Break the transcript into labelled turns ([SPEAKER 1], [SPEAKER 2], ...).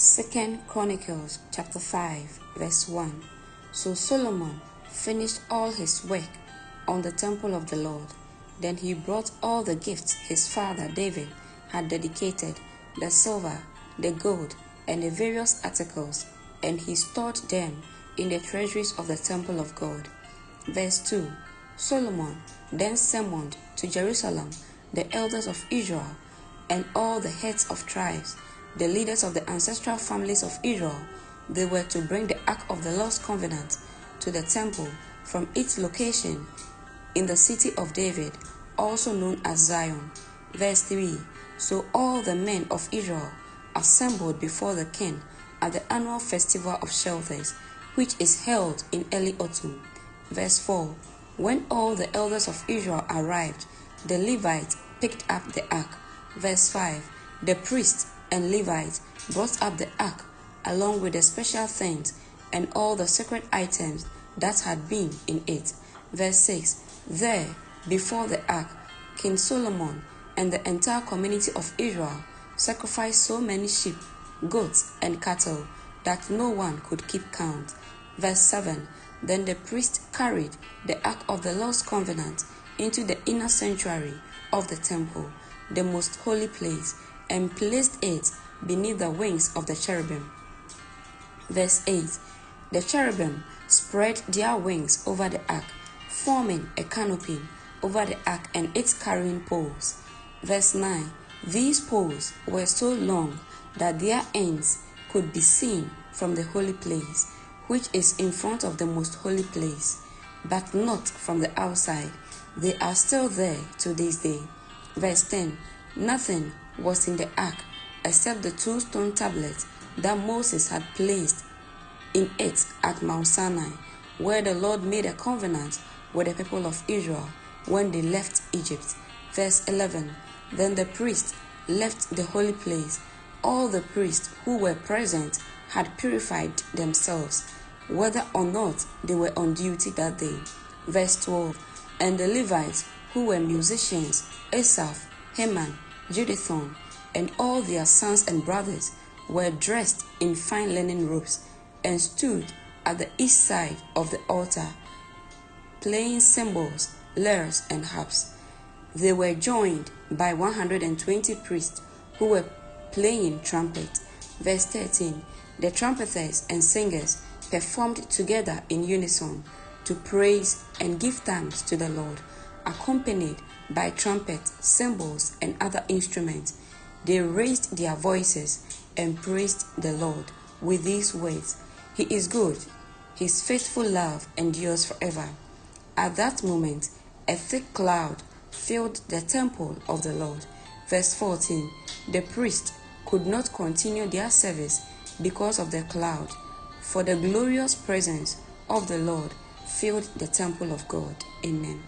[SPEAKER 1] 2 Chronicles chapter 5 verse 1. So Solomon finished all his work on the temple of the Lord. Then he brought all the gifts his father David had dedicated, the silver, the gold, and the various articles, and he stored them in the treasuries of the temple of God. Verse 2. Solomon then summoned to Jerusalem the elders of Israel and all the heads of tribes, the leaders of the ancestral families of Israel. They were to bring the Ark of the Lord's covenant to the temple from its location in the city of David, also known as Zion. Verse 3. So all the men of Israel assembled before the king at the annual festival of shelters, which is held in early autumn. Verse 4. When all the elders of Israel arrived, the Levites picked up the ark. Verse 5. The priests and Levites brought up the ark along with the special things and all the sacred items that had been in it. Verse 6. There, before the ark, King Solomon and the entire community of Israel sacrificed so many sheep, goats, and cattle that no one could keep count. Verse 7. Then the priest carried the ark of the Lord's covenant into the inner sanctuary of the temple, the most holy place, and placed it beneath the wings of the cherubim. Verse 8. The cherubim spread their wings over the ark, forming a canopy over the ark and its carrying poles. Verse 9. These poles were so long that their ends could be seen from the holy place, which is in front of the most holy place, but not from the outside. They are still there to this day. Verse 10. Nothing was in the ark except the 2 stone tablets that Moses had placed in it at Mount Sinai, where the Lord made a covenant with the people of Israel when they left Egypt. Verse 11. Then the priest left the holy place. All the priests who were present had purified themselves, whether or not they were on duty that day. Verse 12. And the Levites, who were musicians, Asaph, Heman, Jeduthun, and all their sons and brothers, were dressed in fine linen robes and stood at the east side of the altar, playing cymbals, lyres, and harps. They were joined by 120 priests who were playing trumpet. Verse 13. The trumpeters and singers performed together in unison to praise and give thanks to the Lord, accompanied by trumpets, cymbals, and other instruments. They raised their voices and praised the Lord with these words: He is good, His faithful love endures forever. At that moment, a thick cloud filled the temple of the Lord. Verse 14. The priests could not continue their service because of the cloud, for the glorious presence of the Lord filled the temple of God. Amen.